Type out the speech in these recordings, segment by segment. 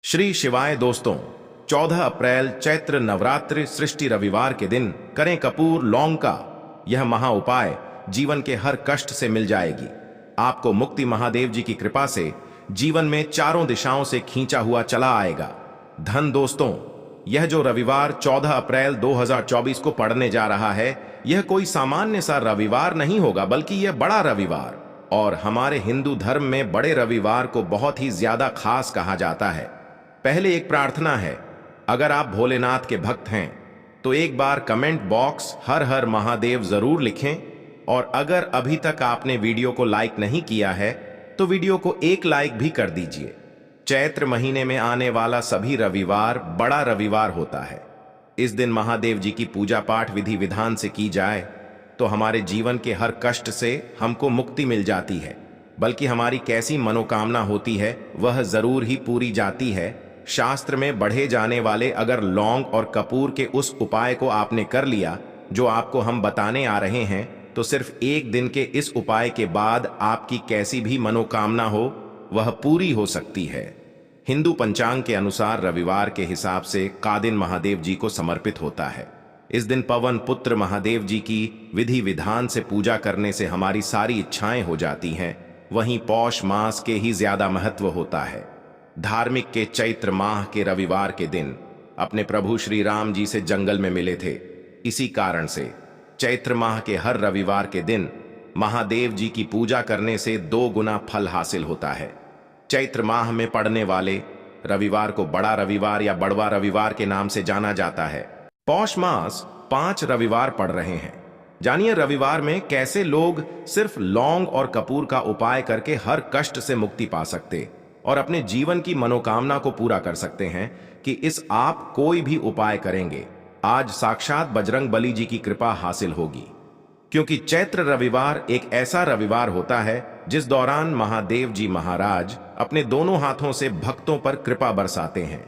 श्री शिवाय दोस्तों, 14 अप्रैल चैत्र नवरात्रि सृष्टि रविवार के दिन करें कपूर लौंग का यह महा उपाय। जीवन के हर कष्ट से मिल जाएगी आपको मुक्ति। महादेव जी की कृपा से जीवन में चारों दिशाओं से खींचा हुआ चला आएगा धन। दोस्तों, यह जो रविवार 14 अप्रैल 2024 को पड़ने जा रहा है, यह कोई सामान्य सा रविवार नहीं होगा, बल्कि यह बड़ा रविवार, और हमारे हिंदू धर्म में बड़े रविवार को बहुत ही ज्यादा खास कहा जाता है। पहले एक प्रार्थना है, अगर आप भोलेनाथ के भक्त हैं तो एक बार कमेंट बॉक्स हर हर महादेव जरूर लिखें, और अगर अभी तक आपने वीडियो को लाइक नहीं किया है तो वीडियो को एक लाइक भी कर दीजिए। चैत्र महीने में आने वाला सभी रविवार बड़ा रविवार होता है। इस दिन महादेव जी की पूजा पाठ विधि विधान से की जाए तो हमारे जीवन के हर कष्ट से हमको मुक्ति मिल जाती है, बल्कि हमारी कैसी मनोकामना होती है वह जरूर ही पूरी जाती है। शास्त्र में बढ़े जाने वाले अगर लौंग और कपूर के उस उपाय को आपने कर लिया जो आपको हम बताने आ रहे हैं, तो सिर्फ एक दिन के इस उपाय के बाद आपकी कैसी भी मनोकामना हो वह पूरी हो सकती है। हिंदू पंचांग के अनुसार रविवार के हिसाब से का दिन महादेव जी को समर्पित होता है। इस दिन पवन पुत्र महादेव जी की विधि विधान से पूजा करने से हमारी सारी इच्छाएं हो जाती हैं। वहीं पौष मास के ही ज्यादा महत्व होता है। धार्मिक के चैत्र माह के रविवार के दिन अपने प्रभु श्री राम जी से जंगल में मिले थे। इसी कारण से चैत्र माह के हर रविवार के दिन महादेव जी की पूजा करने से 2 गुना फल हासिल होता है। चैत्र माह में पड़ने वाले रविवार को बड़ा रविवार या बड़वा रविवार के नाम से जाना जाता है। पौष मास 5 रविवार पड़ रहे हैं। जानिए रविवार में कैसे लोग सिर्फ लौंग और कपूर का उपाय करके हर कष्ट से मुक्ति पा सकते और अपने जीवन की मनोकामना को पूरा कर सकते हैं। कि इस आप कोई भी उपाय करेंगे, आज साक्षात बजरंग बली जी की कृपा हासिल होगी, क्योंकि चैत्र रविवार एक ऐसा रविवार होता है जिस दौरान महादेव जी महाराज अपने दोनों हाथों से भक्तों पर कृपा बरसाते हैं।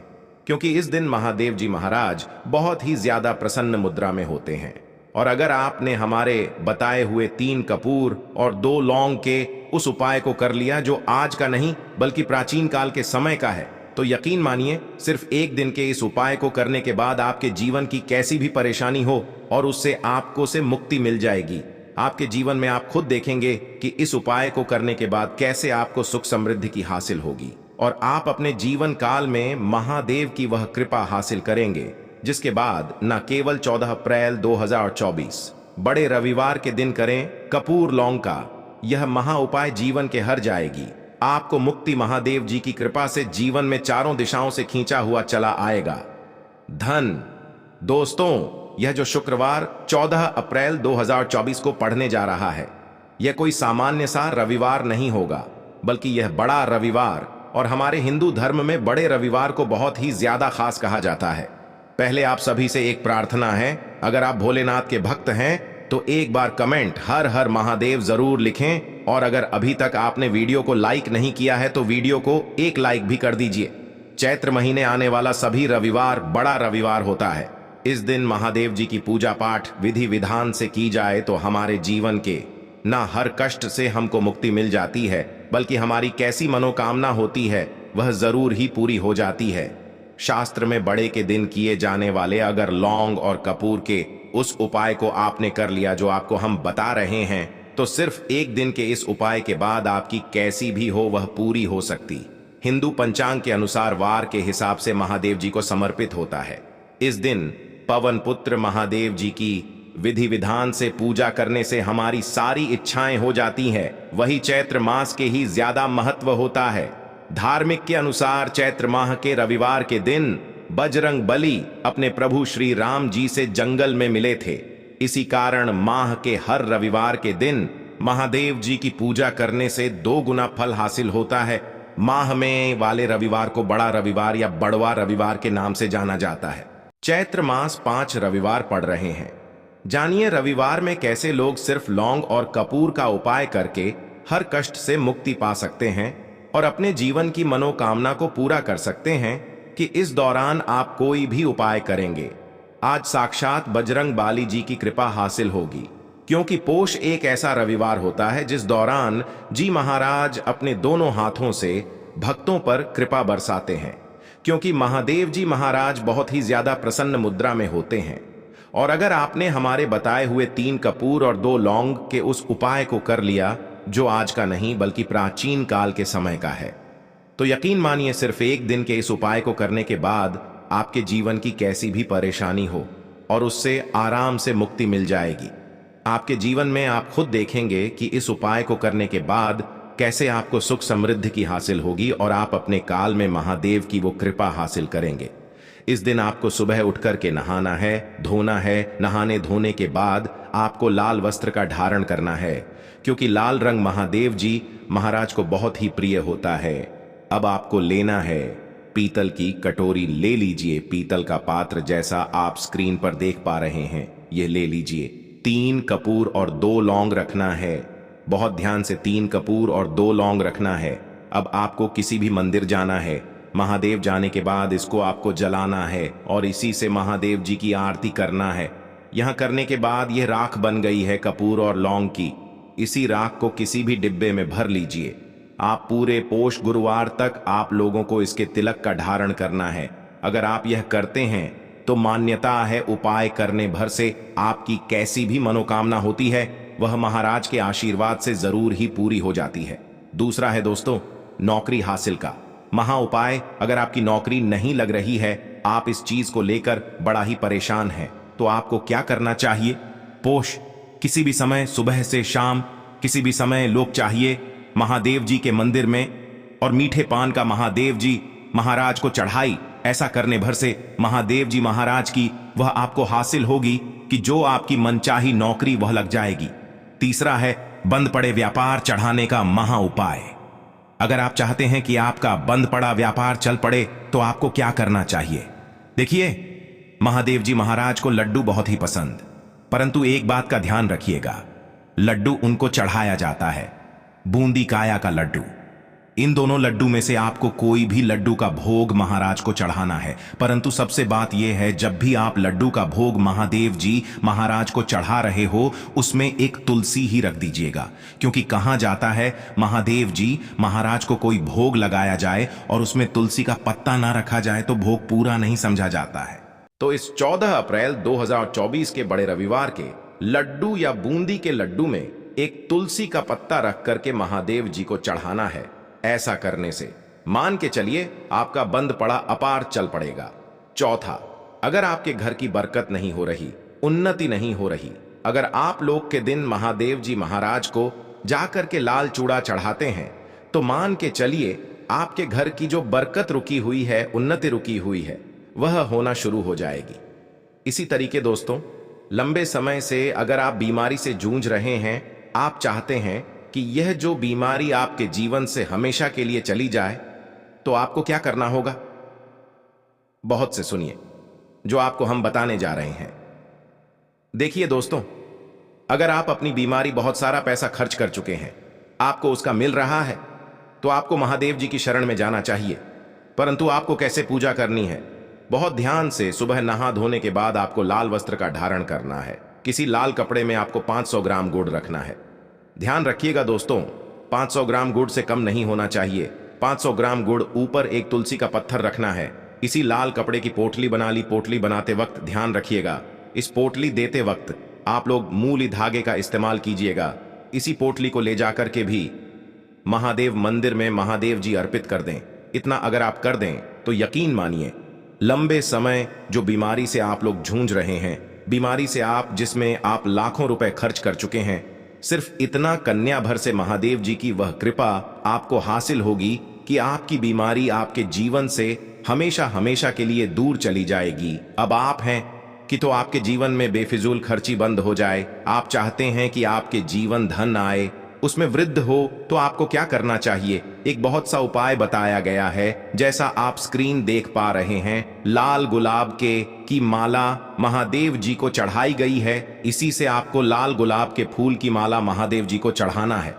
क्योंकि इस दिन महादेव जी महाराज बहुत ही ज्यादा प्रसन्न मुद्रा में होते हैं। और अगर आपने हमारे बताए हुए 3 कपूर और 2 लौंग के उस उपाय को कर लिया जो आज का नहीं बल्कि प्राचीन काल के समय का है, तो यकीन मानिए सिर्फ एक दिन के इस उपाय को करने के बाद आपके जीवन की कैसी भी परेशानी हो और उससे आपको से मुक्ति मिल जाएगी। आपके जीवन में आप खुद देखेंगे कि इस उपाय को करने के बाद कैसे आपको सुख समृद्धि की हासिल होगी, और आप अपने जीवन काल में महादेव की वह कृपा हासिल करेंगे जिसके बाद न केवल 14 अप्रैल 2024 बड़े रविवार के दिन करें कपूर लौंग का यह महा उपाय, जीवन के हर जाएगी आपको मुक्ति। महादेव जी की कृपा से जीवन में चारों दिशाओं से खींचा हुआ चला आएगा धन। दोस्तों, यह जो शुक्रवार 14 अप्रैल 2024 को पढ़ने जा रहा है, यह कोई सामान्य सा रविवार नहीं होगा, बल्कि यह बड़ा रविवार, और हमारे हिंदू धर्म में बड़े रविवार को बहुत ही ज्यादा खास कहा जाता है। पहले आप सभी से एक प्रार्थना है, अगर आप भोलेनाथ के भक्त हैं तो एक बार कमेंट हर हर महादेव जरूर लिखें, और अगर अभी तक आपने वीडियो को लाइक नहीं किया है तो वीडियो को एक लाइक भी कर दीजिए। चैत्र महीने आने वाला सभी रविवार बड़ा रविवार होता है। इस दिन महादेव जी की पूजा पाठ विधि विधान से की जाए तो हमारे जीवन के ना हर कष्ट से हमको मुक्ति मिल जाती है, बल्कि हमारी कैसी मनोकामना होती है वह जरूर ही पूरी हो जाती है। शास्त्र में बड़े के दिन किए जाने वाले अगर लौंग और कपूर के उस उपाय को आपने कर लिया जो आपको हम बता रहे हैं, तो सिर्फ एक दिन के इस उपाय के बाद आपकी कैसी भी हो वह पूरी हो सकती। हिंदू पंचांग के अनुसार वार के हिसाब से महादेव जी को समर्पित होता है। इस दिन पवन पुत्र महादेव जी की विधि विधान से पूजा करने से हमारी सारी इच्छाएं हो जाती हैं। वही चैत्र मास के ही ज्यादा महत्व होता है। धार्मिक के अनुसार चैत्र माह के रविवार के दिन बजरंग बली अपने प्रभु श्री राम जी से जंगल में मिले थे। इसी कारण माह के हर रविवार के दिन महादेव जी की पूजा करने से 2 गुना फल हासिल होता है। माह में वाले रविवार को बड़ा रविवार या बड़वा रविवार के नाम से जाना जाता है। चैत्र मास 5 रविवार पड़ रहे हैं। जानिए रविवार में कैसे लोग सिर्फ लौंग और कपूर का उपाय करके हर कष्ट से मुक्ति पा सकते हैं और अपने जीवन की मनोकामना को पूरा कर सकते हैं। कि इस दौरान आप कोई भी उपाय करेंगे, आज साक्षात बजरंग बाली जी की कृपा हासिल होगी, क्योंकि पोष एक ऐसा रविवार होता है जिस दौरान जी महाराज अपने दोनों हाथों से भक्तों पर कृपा बरसाते हैं। क्योंकि महादेव जी महाराज बहुत ही ज्यादा प्रसन्न मुद्रा में होते हैं। और अगर आपने हमारे बताए हुए 3 कपूर और 2 लौंग के उस उपाय को कर लिया, जो आज का नहीं बल्कि प्राचीन काल के समय का है, तो यकीन मानिए सिर्फ एक दिन के इस उपाय को करने के बाद आपके जीवन की कैसी भी परेशानी हो और उससे आराम से मुक्ति मिल जाएगी। आपके जीवन में आप खुद देखेंगे कि इस उपाय को करने के बाद कैसे आपको सुख समृद्धि की हासिल होगी और आप अपने काल में महादेव की वो कृपा हासिल करेंगे। इस दिन आपको सुबह उठ करके नहाना है, धोना है। नहाने धोने के बाद आपको लाल वस्त्र का धारण करना है, क्योंकि लाल रंग महादेव जी महाराज को बहुत ही प्रिय होता है। अब आपको लेना है पीतल की कटोरी, ले लीजिए पीतल का पात्र जैसा आप स्क्रीन पर देख पा रहे हैं, यह ले लीजिए। 3 कपूर और 2 लौंग रखना है, बहुत ध्यान से 3 कपूर और 2 लौंग रखना है। अब आपको किसी भी मंदिर जाना है, महादेव जाने के बाद इसको आपको जलाना है और इसी से महादेव जी की आरती करना है। यहां करने के बाद यह राख बन गई है कपूर और लौंग की। इसी राख को किसी भी डिब्बे में भर लीजिए। आप पूरे पोष गुरुवार तक आप लोगों को इसके तिलक का धारण करना है। अगर आप यह करते हैं तो मान्यता है उपाय करने भर से आपकी कैसी भी मनोकामना होती है वह महाराज के आशीर्वाद से जरूर ही पूरी हो जाती है। दूसरा है दोस्तों, नौकरी हासिल का महा उपाय। अगर आपकी नौकरी नहीं लग रही है, आप इस चीज को लेकर बड़ा ही परेशान हैं, तो आपको क्या करना चाहिए? पोष किसी भी समय, सुबह से शाम किसी भी समय लोग चाहिए महादेव जी के मंदिर में और मीठे पान का महादेव जी महाराज को चढ़ाई। ऐसा करने भर से महादेव जी महाराज की वह आपको हासिल होगी कि जो आपकी मनचाही नौकरी वह लग जाएगी। तीसरा है बंद पड़े व्यापार चढ़ाने का महा उपाय। अगर आप चाहते हैं कि आपका बंद पड़ा व्यापार चल पड़े तो आपको क्या करना चाहिए? देखिए, महादेव जी महाराज को लड्डू बहुत ही पसंद, परंतु एक बात का ध्यान रखिएगा, लड्डू उनको चढ़ाया जाता है, बूंदी काया का लड्डू। इन दोनों लड्डू में से आपको कोई भी लड्डू का भोग महाराज को चढ़ाना है। परंतु सबसे बात यह है, जब भी आप लड्डू का भोग महादेव जी महाराज को चढ़ा रहे हो, उसमें एक तुलसी ही रख दीजिएगा, क्योंकि कहा जाता है महादेव जी महाराज को कोई भोग लगाया जाए और उसमें तुलसी का पत्ता ना रखा जाए तो भोग पूरा नहीं समझा जाता है। तो इस 14 अप्रैल 2024 के बड़े रविवार के लड्डू या बूंदी के लड्डू में एक तुलसी का पत्ता रख करके महादेव जी को चढ़ाना है। ऐसा करने से मान के चलिए आपका बंद पड़ा अपार चल पड़ेगा। चौथा, अगर आपके घर की बरकत नहीं हो रही, उन्नति नहीं हो रही, अगर आप लोग के दिन महादेव जी महाराज को जाकर के लाल चूड़ा चढ़ाते हैं, तो मान के चलिए आपके घर की जो बरकत रुकी हुई है, उन्नति रुकी हुई है, वह होना शुरू हो जाएगी। इसी तरीके दोस्तों, लंबे समय से अगर आप बीमारी से जूझ रहे हैं, आप चाहते हैं कि यह जो बीमारी आपके जीवन से हमेशा के लिए चली जाए, तो आपको क्या करना होगा? बहुत से सुनिए जो आपको हम बताने जा रहे हैं। देखिए दोस्तों, अगर आप अपनी बीमारी बहुत सारा पैसा खर्च कर चुके हैं, आपको उसका मिल रहा है, तो आपको महादेव जी की शरण में जाना चाहिए। परंतु आपको कैसे पूजा करनी है? बहुत ध्यान से सुबह नहा धोने के बाद आपको लाल वस्त्र का धारण करना है। किसी लाल कपड़े में आपको 500 ग्राम गुड़ रखना है। ध्यान रखिएगा दोस्तों, 500 ग्राम गुड़ से कम नहीं होना चाहिए। 500 ग्राम गुड़, ऊपर एक तुलसी का पत्थर रखना है। इसी लाल कपड़े की पोटली बना ली। पोटली बनाते वक्त ध्यान रखिएगा, इस पोटली देते वक्त आप लोग मूली धागे का इस्तेमाल कीजिएगा। इसी पोटली को ले जाकर के भी महादेव मंदिर में महादेव जी अर्पित कर दें। इतना अगर आप कर दें तो यकीन मानिए, लंबे समय जो बीमारी से आप लोग जूझ रहे हैं, बीमारी से आप जिसमें आप लाखों रुपए खर्च कर चुके हैं, सिर्फ इतना कन्या भर से महादेव जी की वह कृपा आपको हासिल होगी कि आपकी बीमारी आपके जीवन से हमेशा हमेशा के लिए दूर चली जाएगी। अब आप हैं कि तो आपके जीवन में बेफिजूल खर्ची बंद हो जाए। आप चाहते हैं कि आपके जीवन धन आए, उसमें वृद्धि हो, तो आपको क्या करना चाहिए? एक बहुत सा उपाय बताया गया है, जैसा आप स्क्रीन देख पा रहे हैं। लाल गुलाब की माला महादेव जी को चढ़ाई गई है। इसी से आपको लाल गुलाब के फूल की माला महादेव जी को चढ़ाना है।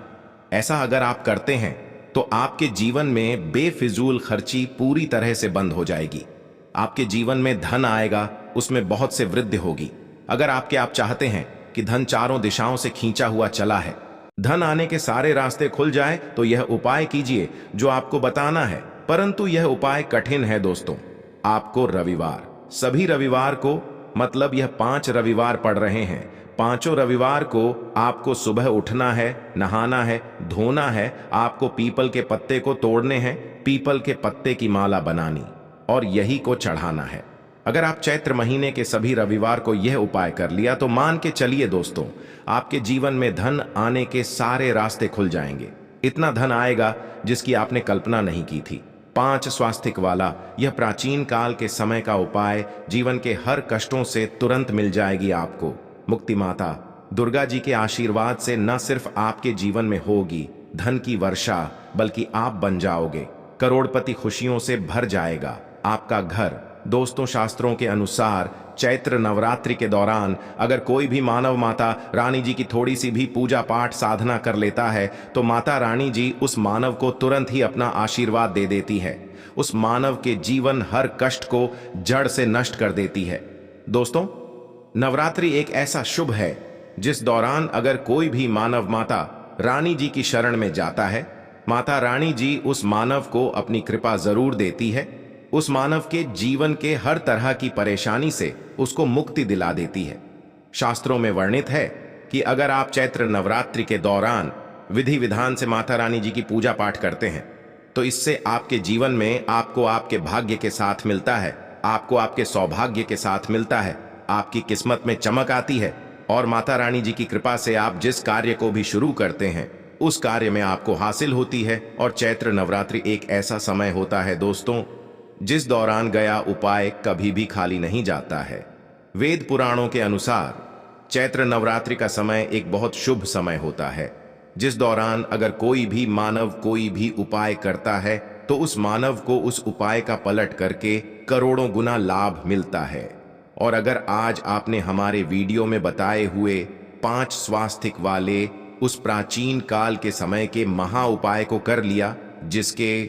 ऐसा अगर आप करते हैं तो आपके जीवन में बेफिजूल खर्ची पूरी तरह से बंद हो जाएगी। आपके जीवन में धन आएगा, उसमें बहुत से वृद्धि होगी। अगर आप चाहते हैं कि धन चारों दिशाओं से खींचा हुआ चला है, धन आने के सारे रास्ते खुल जाए, तो यह उपाय कीजिए जो आपको बताना है। परंतु यह उपाय कठिन है दोस्तों। आपको रविवार, सभी रविवार को, मतलब यह 5 रविवार पड़ रहे हैं, पांचों रविवार को आपको सुबह उठना है, नहाना है, धोना है, आपको पीपल के पत्ते को तोड़ने हैं, पीपल के पत्ते की माला बनानी और यही को चढ़ाना है। अगर आप चैत्र महीने के सभी रविवार को यह उपाय कर लिया तो मान के चलिए दोस्तों, आपके जीवन में धन आने के सारे रास्ते खुल जाएंगे। इतना धन आएगा जिसकी आपने कल्पना नहीं की थी। 5 स्वास्तिक वाला यह प्राचीन काल के समय का उपाय जीवन के हर कष्टों से तुरंत मिल जाएगी आपको। मुक्ति माता दुर्गा जी के आशीर्वाद से न सिर्फ आपके जीवन में होगी धन की वर्षा, बल्कि आप बन जाओगे करोड़पति। खुशियों से भर जाएगा आपका घर। दोस्तों, शास्त्रों के अनुसार चैत्र नवरात्रि के दौरान अगर कोई भी मानव माता रानी जी की थोड़ी सी भी पूजा पाठ साधना कर लेता है तो माता रानी जी उस मानव को तुरंत ही अपना आशीर्वाद दे देती है। उस मानव के जीवन हर कष्ट को जड़ से नष्ट कर देती है। दोस्तों, नवरात्रि एक ऐसा शुभ है जिस दौरान अगर कोई भी मानव माता रानी जी की शरण में जाता है, माता रानी जी उस मानव को अपनी कृपा जरूर देती है। उस मानव के जीवन के हर तरह की परेशानी से उसको मुक्ति दिला देती है। शास्त्रों में वर्णित है कि अगर आप चैत्र नवरात्रि के दौरान विधि विधान से माता रानी जी की पूजा पाठ करते हैं तो इससे आपके जीवन में आपको आपके भाग्य के साथ मिलता है, आपको आपके सौभाग्य के साथ मिलता है, आपकी किस्मत में चमक आती है और माता रानी जी की कृपा से आप जिस कार्य को भी शुरू करते हैं उस कार्य में आपको हासिल होती है। और चैत्र नवरात्रि एक ऐसा समय होता है दोस्तों जिस दौरान गया उपाय कभी भी खाली नहीं जाता है। वेद पुराणों के अनुसार चैत्र नवरात्रि का समय एक बहुत शुभ समय होता है जिस दौरान अगर कोई भी मानव कोई भी उपाय करता है तो उस मानव को उस उपाय का पलट करके करोड़ों गुना लाभ मिलता है। और अगर आज आपने हमारे वीडियो में बताए हुए 5 स्वास्तिक वाले उस प्राचीन काल के समय के महा उपाय को कर लिया जिसके